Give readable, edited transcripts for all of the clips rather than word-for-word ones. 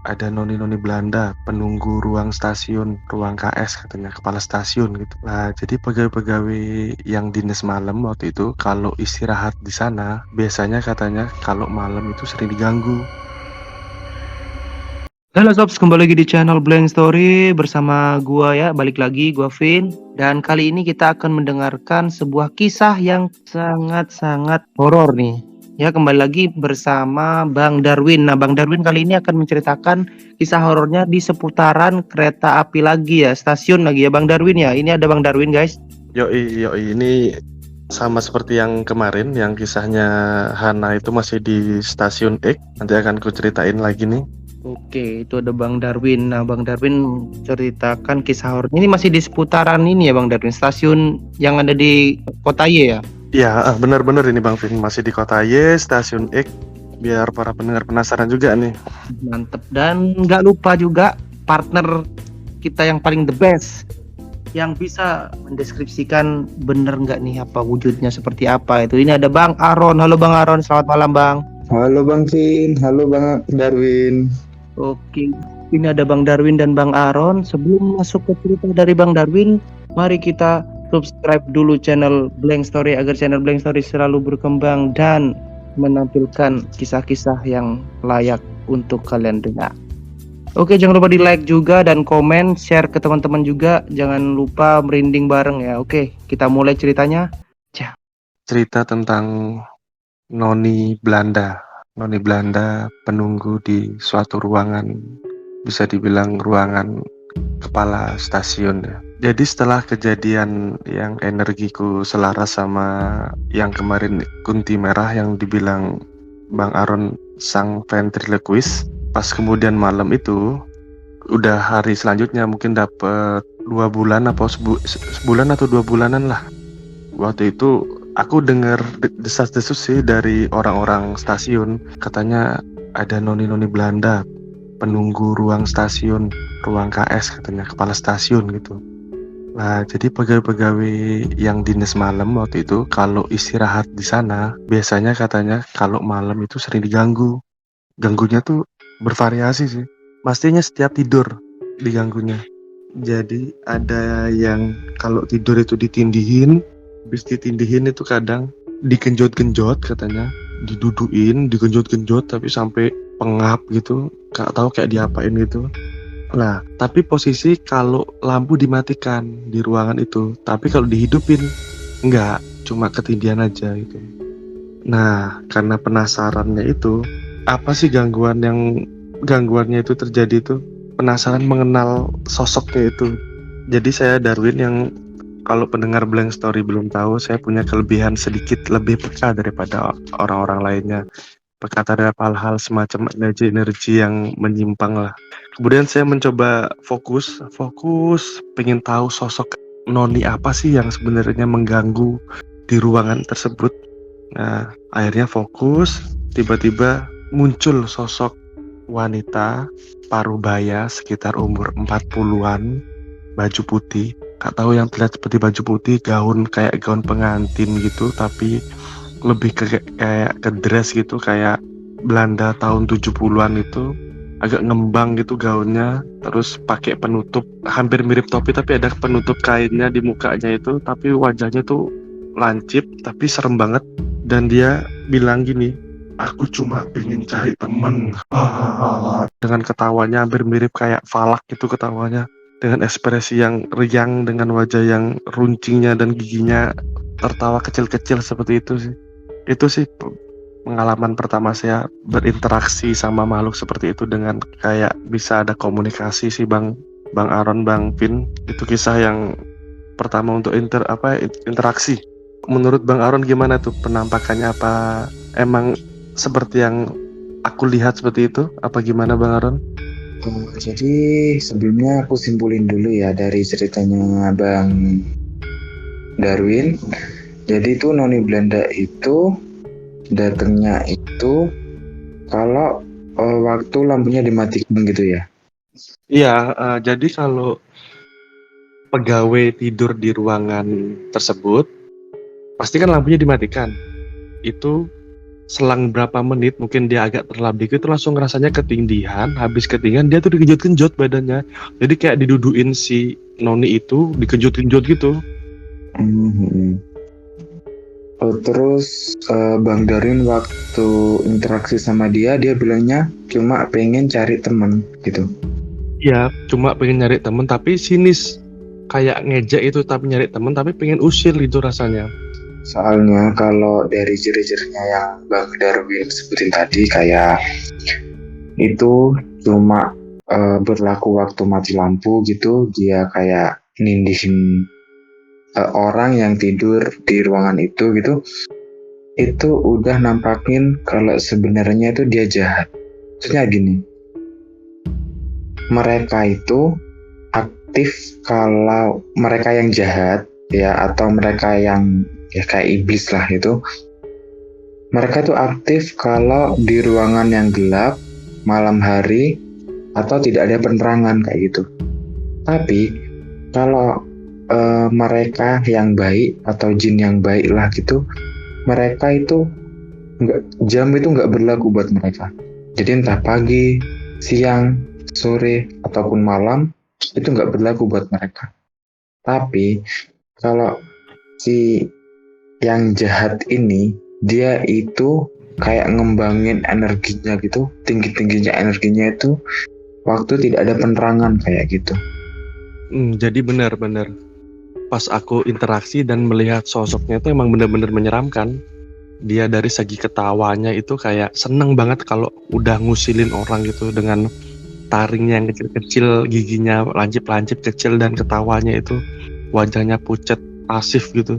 ada noni-noni Belanda penunggu ruang stasiun, ruang KS katanya, kepala stasiun gitu. Nah, jadi pegawai-pegawai yang dinas malam waktu itu kalau istirahat di sana, biasanya katanya kalau malam itu sering diganggu. Halo Sobs, kembali lagi di channel Blank Story bersama gua ya, balik lagi gua Vin. Dan kali ini kita akan mendengarkan sebuah kisah yang sangat-sangat horor nih. Ya, kembali lagi bersama Bang Darwin. Nah, Bang Darwin kali ini akan menceritakan kisah horornya di seputaran kereta api lagi ya, stasiun lagi ya Bang Darwin ya. Ini ada Bang Darwin, guys. Yoi, ini sama seperti yang kemarin, yang kisahnya Hana itu masih di stasiun X. Nanti akan ku ceritain lagi nih. Oke, itu ada Bang Darwin. Nah, Bang Darwin ceritakan kisah horor. Ini masih di seputaran ini ya, Bang Darwin. Stasiun yang ada di Kota Y ya. Ya, benar-benar ini Bang Vin, masih di kota Y, stasiun X. Biar para pendengar penasaran juga nih. Mantep. Dan nggak lupa juga partner kita yang paling the best, yang bisa mendeskripsikan bener nggak nih apa wujudnya seperti apa itu. Ini ada Bang Aron. Halo Bang Aron, selamat malam Bang. Halo Bang Vin, halo Bang Darwin. Oke, ini ada Bang Darwin dan Bang Aron. Sebelum masuk ke cerita dari Bang Darwin, mari kita subscribe dulu channel Blank Story agar channel Blank Story selalu berkembang dan menampilkan kisah-kisah yang layak untuk kalian dengar. Oke, jangan lupa di like juga dan komen, share ke teman-teman juga. Jangan lupa merinding bareng ya. Oke, kita mulai ceritanya. Cerita tentang noni Belanda. Noni Belanda penunggu di suatu ruangan, bisa dibilang ruangan kepala stasiun ya. Jadi setelah kejadian yang energiku selaras sama yang kemarin Kunti Merah yang dibilang Bang Aron sang ventriloquist, pas kemudian malam itu udah hari selanjutnya mungkin dapet 2 bulan apa sebulan atau 2 bulanan lah. Waktu itu aku dengar desas-desus sih dari orang-orang stasiun, katanya ada noni-noni Belanda penunggu ruang stasiun, ruang KS katanya, kepala stasiun gitu. Nah, jadi pegawai-pegawai yang dinas malam waktu itu kalau istirahat di sana, biasanya katanya kalau malam itu sering diganggu. Ganggunya tuh bervariasi sih. Pastinya setiap tidur diganggunya. Jadi ada yang kalau tidur itu ditindihin, habis ditindihin itu kadang digenjot-genjot katanya, diduduin, digenjot-genjot tapi sampai pengap gitu, gak tahu kayak diapain gitu. Nah, tapi posisi kalau lampu dimatikan di ruangan itu, tapi kalau dihidupin enggak, cuma ketindihan aja gitu. Nah, karena penasarannya itu, apa sih gangguannya itu terjadi itu? Penasaran mengenal sosoknya itu. Jadi saya Darwin yang kalau pendengar Blank Story belum tahu, saya punya kelebihan sedikit lebih peka daripada orang-orang lainnya. Peka terhadap hal-hal semacam energi-energi yang menyimpang lah. Kemudian saya mencoba fokus pengen tahu sosok noni apa sih yang sebenarnya mengganggu di ruangan tersebut. Nah, akhirnya fokus, tiba-tiba muncul sosok wanita parubaya sekitar umur 40-an, baju putih. Gak tahu yang terlihat seperti baju putih, gaun kayak gaun pengantin gitu, tapi lebih kayak ke dress gitu, kayak Belanda tahun 70-an itu. Agak ngembang gitu gaunnya, terus pakai penutup hampir mirip topi tapi ada penutup kainnya di mukanya itu, tapi wajahnya tuh lancip tapi serem banget. Dan dia bilang gini, aku cuma pengen cari temen. Dengan ketawanya hampir mirip kayak Falak gitu ketawanya, dengan ekspresi yang riang, dengan wajah yang runcingnya dan giginya tertawa kecil-kecil seperti itu sih. Itu sih pengalaman pertama saya berinteraksi sama makhluk seperti itu, dengan kayak bisa ada komunikasi sih Bang Aron, Bang Vin. Itu kisah yang pertama untuk interaksi. Menurut Bang Aron gimana tuh penampakannya? Apa emang seperti yang aku lihat seperti itu? Apa gimana Bang Aron? Jadi sebelumnya aku simpulin dulu ya dari ceritanya Bang Darwin. Jadi itu noni Belanda itu datangnya itu kalau waktu lampunya dimatikan gitu ya. Iya, jadi kalau pegawai tidur di ruangan tersebut, pasti kan lampunya dimatikan. Itu selang berapa menit mungkin dia agak terlap dikit itu langsung rasanya ketindihan, habis ketindihan dia tuh dikejut-kenjut badannya, jadi kayak diduduin si noni itu dikejut-kenjut gitu. Mhm. Oh, terus Bang Darwin waktu interaksi sama dia bilangnya cuma pengen cari teman gitu. Iya, cuma pengen nyari temen tapi sinis, kayak ngejek itu tapi nyari temen tapi pengen usir gitu rasanya. Soalnya kalau dari ciri-cirinya yang Bang Darwin sebutin tadi kayak itu cuma berlaku waktu mati lampu gitu, dia kayak nindihin orang yang tidur di ruangan itu gitu, itu udah nampakin kalau sebenarnya itu dia jahat. Maksudnya gini, mereka itu aktif kalau mereka yang jahat ya, atau mereka yang ya kayak iblis lah itu, mereka tuh aktif kalau di ruangan yang gelap, malam hari, atau tidak ada penerangan kayak gitu. Tapi kalau mereka yang baik atau jin yang baik lah gitu, mereka itu jam itu nggak berlaku buat mereka. Jadi entah pagi, siang, sore, ataupun malam itu nggak berlaku buat mereka. Tapi kalau si yang jahat ini, dia itu kayak ngembangin energinya gitu, tinggi-tingginya energinya itu waktu tidak ada penerangan kayak gitu. Jadi benar-benar pas aku interaksi dan melihat sosoknya itu emang benar-benar menyeramkan. Dia dari segi ketawanya itu kayak seneng banget kalau udah ngusilin orang gitu, dengan taringnya yang kecil-kecil, giginya lancip-lancip kecil, dan ketawanya itu wajahnya pucat pasif gitu.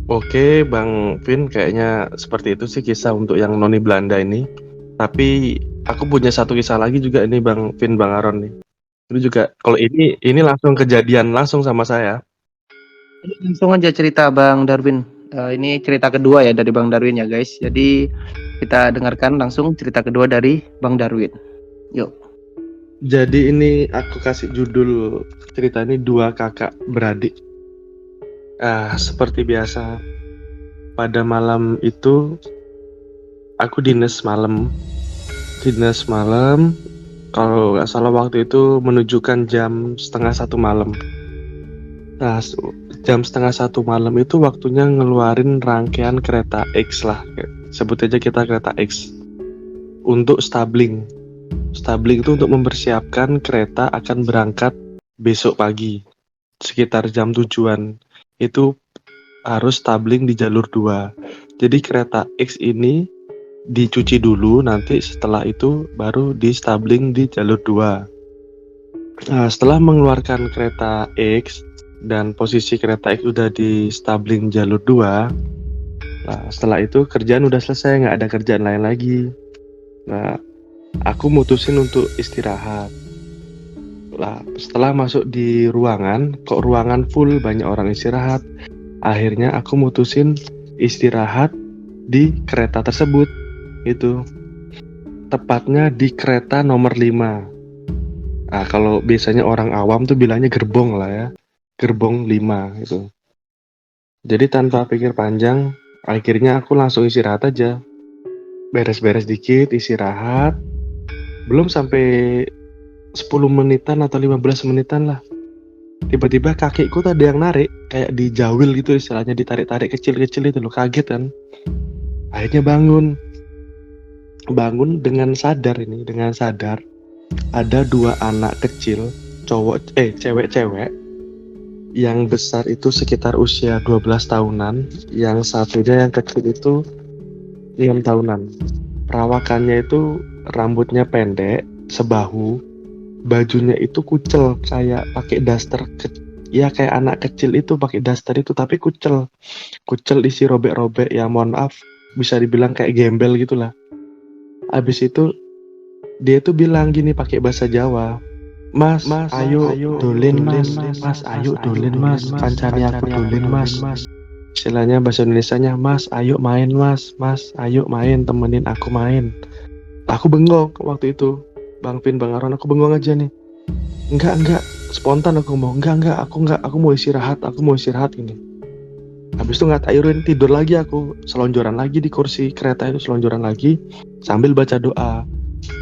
Oke Bang Vin, kayaknya seperti itu sih kisah untuk yang noni Belanda ini. Tapi aku punya satu kisah lagi juga ini Bang Vin, Bang Aron nih. Ini juga kalau ini langsung kejadian langsung sama saya. Langsung aja cerita Bang Darwin. Ini cerita kedua ya dari Bang Darwin ya guys. Jadi kita dengarkan langsung cerita kedua dari Bang Darwin. Yuk. Jadi ini aku kasih judul cerita ini dua kakak beradik. Seperti biasa pada malam itu aku dinas malam. Kalau nggak salah waktu itu menunjukkan jam 12:30 malam. Nah, jam 12:30 malam itu waktunya ngeluarin rangkaian kereta X lah, sebut aja kita kereta X, untuk stabling. Stabling itu untuk mempersiapkan kereta akan berangkat besok pagi sekitar jam tujuan. Itu harus stabling di jalur 2. Jadi kereta X ini dicuci dulu, nanti setelah itu baru di stabling di jalur 2. Nah, setelah mengeluarkan kereta X dan posisi kereta X udah di stabling jalur 2, nah setelah itu kerjaan udah selesai, nggak ada kerjaan lain lagi. Nah, aku mutusin untuk istirahat. Lah, setelah masuk di ruangan, kok ruangan full, banyak orang istirahat. Akhirnya aku mutusin istirahat di kereta tersebut. Itu tepatnya di kereta nomor 5. Nah, kalau biasanya orang awam tuh bilangnya gerbong lah ya, gerbong 5 itu. Jadi tanpa pikir panjang, akhirnya aku langsung istirahat aja. Beres-beres dikit, istirahat. Belum sampai 10 menitan atau 15 menitan lah. Tiba-tiba kakiku tuh ada yang narik, kayak dijawil gitu istilahnya, ditarik-tarik kecil-kecil itu loh, kaget kan. Akhirnya bangun dengan sadar ada 2 anak kecil, cewek-cewek, yang besar itu sekitar usia 12 tahunan, yang satunya yang kecil itu 6 tahunan. Perawakannya itu rambutnya pendek, sebahu, bajunya itu kucel, kayak pakai daster, ya kayak anak kecil itu pakai daster itu, tapi kucel isi robek-robek, ya mohon maaf bisa dibilang kayak gembel gitulah. Abis itu dia tuh bilang gini pakai bahasa Jawa, Mas, ayo dolen mas, ayo dolen mas, kancane aku dolen mas. Istilahnya bahasa Indonesianya, Mas, ayo main mas, ayo main, temenin aku main. Aku bengong waktu itu, Bang Vin, Bang Aron, aku bengong aja nih. Enggak, spontan aku mau, enggak, aku mau istirahat ini. Habis itu ngatayurin, tidur lagi aku, selonjoran lagi di kursi kereta itu, selonjoran lagi sambil baca doa.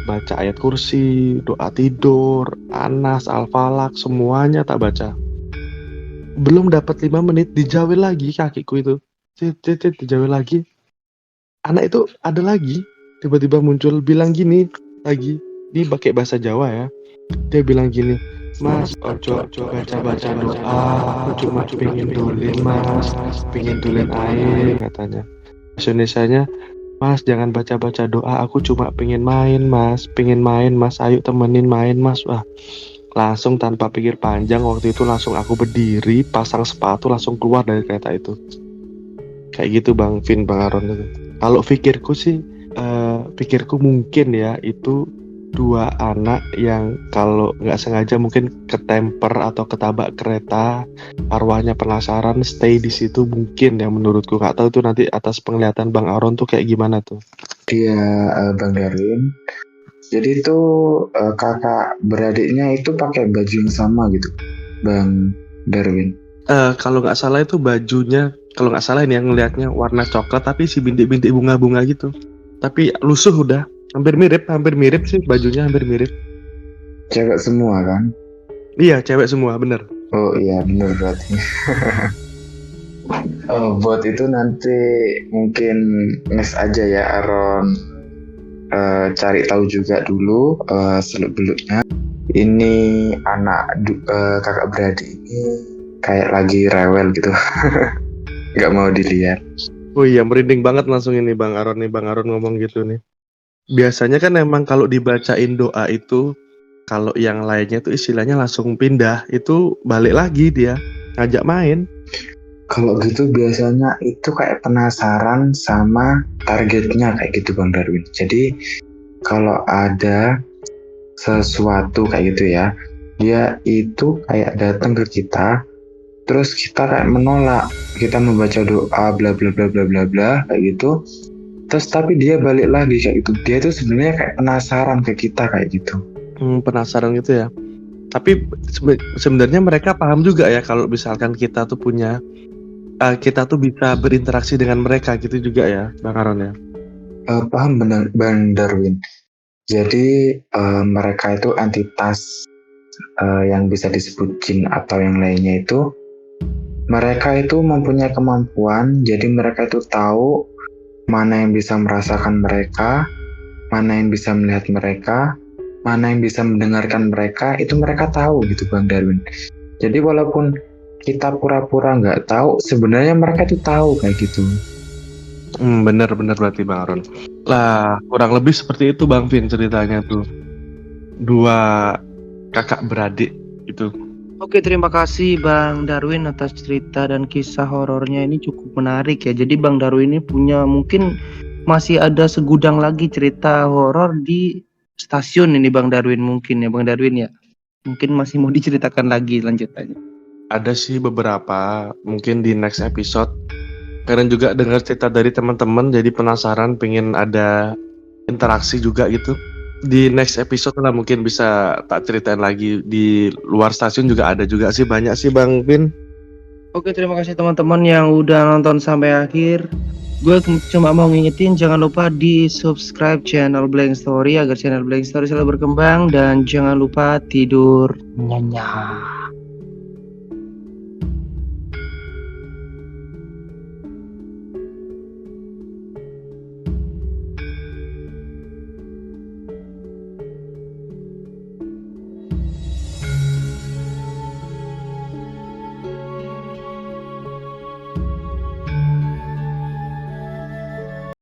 Baca ayat kursi, doa tidur, Anas, Al-Falaq, semuanya tak baca. Belum dapat 5 menit, dijawil lagi kakiku itu. Dijawil lagi. Anak itu ada lagi, tiba-tiba muncul bilang gini lagi. Dia pakai bahasa Jawa ya. Dia bilang gini, Mas, ojo baca-baca doa, aku cuma pengen dulin mas, pengen dulin air katanya. Bahasa Indonesianya, Mas jangan baca-baca doa, aku cuma pengen main mas, ayo temenin main mas. Wah, langsung tanpa pikir panjang waktu itu langsung aku berdiri, pasang sepatu, langsung keluar dari kereta itu. Kayak gitu Bang Vin, Bang Aron itu. Kalau pikirku sih, pikirku mungkin ya itu 2 anak yang kalau nggak sengaja mungkin ketemper atau ketabrak kereta, arwahnya penasaran stay di situ mungkin ya menurutku. Nggak tahu tuh nanti atas penglihatan Bang Aron tuh kayak gimana tuh. Dia Bang Darwin. Jadi itu kakak beradiknya itu pakai baju yang sama gitu, Bang Darwin. Kalau nggak salah itu bajunya, kalau nggak salah ini yang ngelihatnya warna coklat tapi si bintik-bintik bunga-bunga gitu. Tapi lusuh udah. Hampir mirip sih bajunya, hampir mirip. Cewek semua kan? Iya, cewek semua, bener. Oh iya, bener berarti. Buat itu nanti mungkin next aja ya Aron, cari tahu juga dulu seluk-beluknya. Ini anak kakak beradik ini kayak lagi rewel gitu. Nggak mau dilihat. Oh iya, merinding banget langsung ini Bang Aron ngomong gitu nih. Biasanya kan emang kalau dibacain doa itu, kalau yang lainnya tuh istilahnya langsung pindah, itu balik lagi dia ngajak main. Kalau gitu biasanya itu kayak penasaran sama targetnya kayak gitu Bang Darwin. Jadi kalau ada sesuatu kayak gitu ya, dia itu kayak datang ke kita, terus kita kayak menolak, kita membaca doa bla bla bla bla bla bla kayak gitu. Terus tapi dia balik lagi kayak gitu. Dia tuh sebenarnya kayak penasaran ke kita kayak gitu. Penasaran gitu ya. Tapi sebenarnya mereka paham juga ya kalau misalkan kita tuh punya, kita tuh bisa berinteraksi dengan mereka gitu juga ya, Bang Aron ya. Paham benar Bang Darwin. Jadi mereka itu entitas yang bisa disebut jin atau yang lainnya itu, mereka itu mempunyai kemampuan. Jadi mereka itu tahu mana yang bisa merasakan mereka, mana yang bisa melihat mereka, mana yang bisa mendengarkan mereka, itu mereka tahu gitu Bang Darwin. Jadi walaupun kita pura-pura nggak tahu, sebenarnya mereka itu tahu kayak gitu. Bener berarti Bang Aron. Lah, kurang lebih seperti itu Bang Vin ceritanya tuh. 2 kakak beradik itu. Oke, terima kasih Bang Darwin atas cerita dan kisah horornya, ini cukup menarik ya. Jadi Bang Darwin ini punya, mungkin masih ada segudang lagi cerita horor di stasiun ini Bang Darwin mungkin ya Bang Darwin ya. Mungkin masih mau diceritakan lagi lanjutannya. Ada sih beberapa, mungkin di next episode. Karena juga dengar cerita dari teman-teman jadi penasaran, pengen ada interaksi juga gitu. Di next episode lah mungkin bisa tak ceritain lagi. Di luar stasiun juga ada juga sih, banyak sih Bang Vin. Oke, terima kasih teman-teman yang udah nonton sampai akhir. Gue cuma mau ngingetin, jangan lupa di subscribe channel Blank Story agar channel Blank Story selalu berkembang, dan jangan lupa tidur nyenyak.